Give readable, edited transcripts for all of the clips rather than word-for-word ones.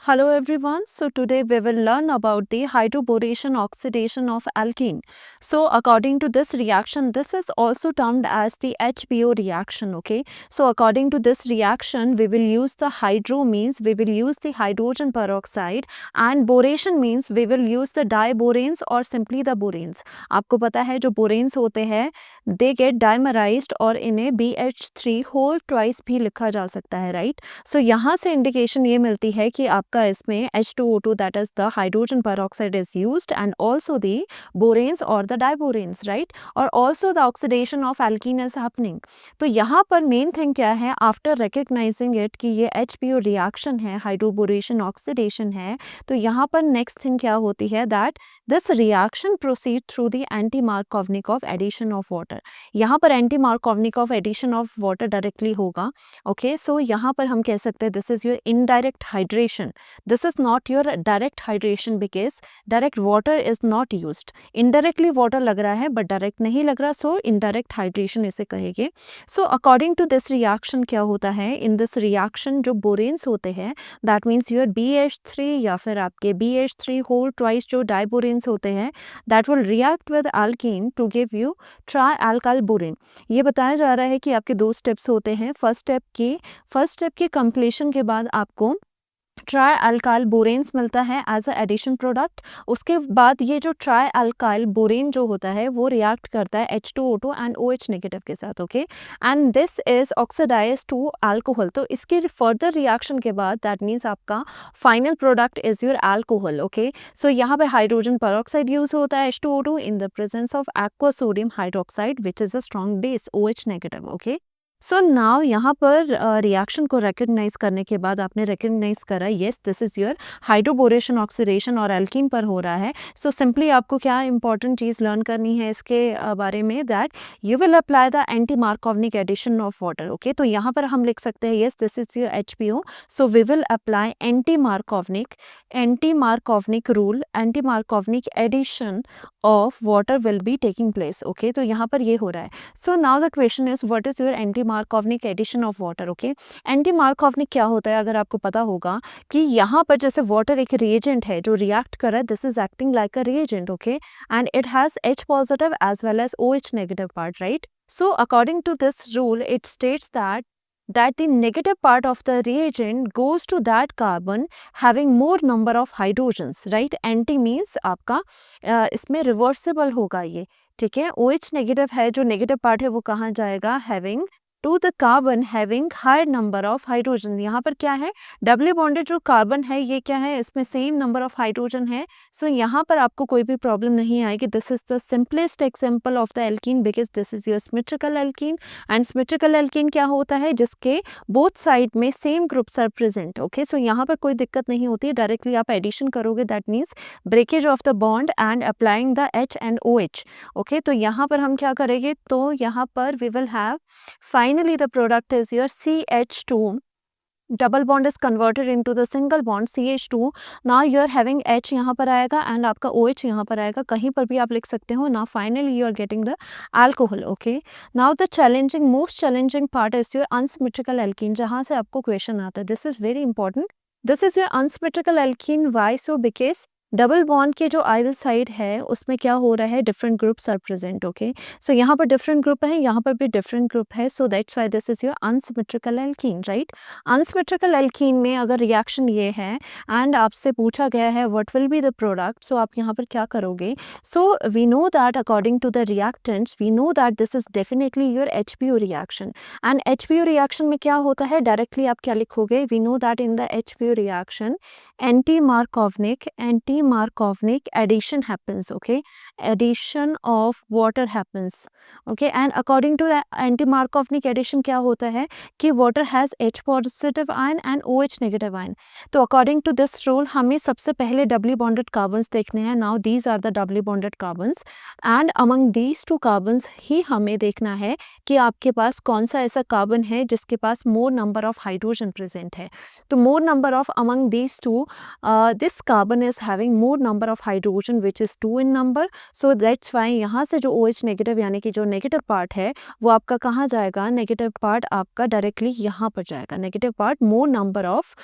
Hello everyone. So today we will learn about the hydroboration oxidation of alkene. So according to this reaction, this is also termed as the HBO reaction. Okay. So according to this reaction, we will use the hydro means we will use the hydrogen peroxide, and boration means we will use the diboranes or simply the boranes. आपको पता है जो boranes होते हैं they get dimerized और इन्हें BH3 whole twice भी लिखा जा सकता है, right? सो यहाँ से इंडिकेशन ये मिलती है कि आपका इसमें H2O2 that is the hydrogen peroxide is used and also the बोरेन्स और द डाइबोरेन्स, राइट, और also the oxidation of alkene is happening. तो यहाँ पर मेन थिंग क्या है, आफ्टर रिकग्नाइजिंग इट कि ये HPO रिएक्शन है, हाइड्रोबोरेशन ऑक्सीडेशन है, तो यहाँ पर नेक्स्ट थिंग क्या होती है that this reaction proceed through the anti Markovnikov addition of water. यहाँ पर anti Markovnikov addition of water directly होगा. ओके, सो यहाँ पर हम कह सकते हैं this is your indirect hydration. This is not your direct hydration because direct water is not used. Indirectly water लग रहा है बट डायरेक्ट नहीं लग रहा, सो इनडायरेक्ट हाइड्रेशन इसे कहेंगे. So according to this reaction क्या होता है, इन दिस रिएक्शन जो बोरेन्स होते हैं दैट मीन्स योर BH3 या फिर आपके BH3 होल ट्वाइस जो डाइबोरेन्स होते हैं that will react with alkene to give you tri alkyl borane. ये बताया जा रहा है कि आपके दो स्टेप्स होते हैं. फर्स्ट स्टेप के कंप्लीशन के बाद आपको ट्राई अल्काइल बोरेन्स मिलता है एज अ एडिशन प्रोडक्ट. उसके बाद ये जो ट्राई अल्काइल बोरेन जो होता है वो रिएक्ट करता है H2O2 एंड OH नेगेटिव के साथ. Okay, and this is oxidise to alcohol. तो इसके फर्दर रिएक्शन के बाद दैट मीन्स आपका final product is your alcohol. Okay, so यहाँ पर हाइड्रोजन पेरोक्साइड यूज होता है H2O2 in the presence of aqua sodium hydroxide which is a strong base OH negative. Okay, so now यहाँ पर reaction को recognise करने के बाद आपने रिकग्नाइज करा yes this is your hydroboration oxidation और एल्कीन पर हो रहा है. सो सिंपली आपको क्या इंपॉर्टेंट चीज़ लर्न करनी है इसके बारे में that you will apply the anti Markovnikov addition of water. Okay, तो यहाँ पर हम लिख सकते हैं yes this is your HPO. So we will apply anti Markovnikov rule, anti Markovnikov addition of water will be taking place. Okay, तो यहाँ पर ये हो रहा है. So now the question is what is your anti Markovnikov addition of water. Okay, anti Markovnikov क्या होता है अगर आपको पता होगा कि यहाँ पर जैसे वाटर एक रिएजेंट है जो रिएक्ट कर रहा है, this is acting like a reagent. Okay, and it has H positive as well as OH negative part, right. So according to this rule it states that the negative part of the reagent goes to that carbon having more number of hydrogens, right. Anti means आपका इसमें reversible होगा ये, ठीक है. OH negative है, जो negative part है वो कहाँ जाएगा, having to the carbon having higher number of hydrogen. यहाँ पर क्या है, डबल बॉन्डेड जो कार्बन है ये क्या है, इसमें सेम नंबर ऑफ हाइड्रोजन है. सो यहाँ पर आपको कोई भी प्रॉब्लम नहीं आएगी. This is the simplest example of the alkene because this is your symmetrical alkene. And symmetrical alkene क्या होता है, जिसके बोथ साइड में same groups are present. Okay, so यहाँ पर कोई दिक्कत नहीं होती है, डायरेक्टली आप एडिशन करोगे that means breakage of the bond and applying the H and OH. Okay, तो यहाँ पर हम क्या करेंगे, तो यहाँ पर we will have finally the product is your CH2. Double bond is converted into the single bond CH2. Now you are having H यहाँ पर आएगा एंड आपका OH यहाँ पर आएगा, कहीं पर भी आप लिख सकते हो. Now finally you are getting the alcohol. Okay, now the most challenging part is your unsymmetrical alkene, जहाँ से आपको क्वेश्चन आता है. This is very important. This is your unsymmetrical alkene. Why so, because double bond के जो either side है उसमें क्या हो रहा है, different groups are present. Okay, so यहाँ पर डिफरेंट ग्रुप है, यहाँ पर भी डिफरेंट ग्रुप है, so that's why this is your unsymmetrical alkene, right. Unsymmetrical alkene में अगर रिएक्शन ये है एंड आपसे पूछा गया है what will be the product, so आप यहाँ पर क्या करोगे. So we know that according to the reactants we know that this is definitely your HPO reaction. And HPO reaction में क्या होता है, डायरेक्टली आप क्या लिखोगे, we know that in the HPO reaction anti Markovnikov addition happens. Okay, addition of water happens. Okay, and according to the anti markovnic addition क्या होता है कि water has H positive ion and OH negative ion. तो according to this rule हमें सबसे पहले doubly bonded carbons देखने हैं. Now these are the doubly bonded carbons and among these two carbons ही हमें देखना है कि आपके पास कौन सा ऐसा कार्बन है जिसके पास more number of hydrogen present है. तो more number of among these two this carbon is having more number of hydrogen which is 2 in number. So that's why यहाँ से जो OH नेगेटिव यानी कि जो नेगेटिव पार्ट है वो आपका कहाँ जाएगा, नेगेटिव पार्ट आपका डायरेक्टली यहाँ पर जाएगा. Negative part more number of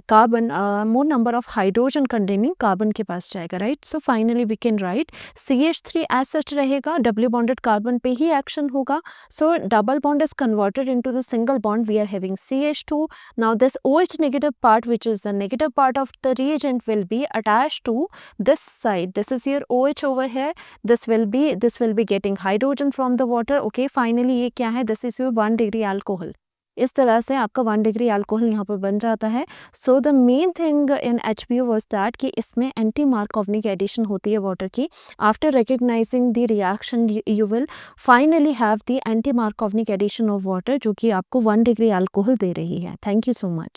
carbon, more number of hydrogen containing carbon के पास जाएगा, right? So finally we can write CH3 as such रहेगा, double bonded carbon पे ही action होगा. So double bond is converted into the single bond. We are having CH2. Now this OH negative part, which is the negative part of the reagent, will be attached to this side. This is your OH over here. This will be getting hydrogen from the water. Okay, finally ये क्या है? This is your 1 degree alcohol. इस तरह से आपका 1 degree alcohol यहाँ पर बन जाता है. So the main thing in HBO was that कि इसमें एंटी मार्कोवनिक एडिशन होती है वाटर की. After recognising the reaction you will finally have the anti Markovnikov addition of water, जो कि आपको 1 डिग्री अल्कोहल दे रही है. Thank you so much.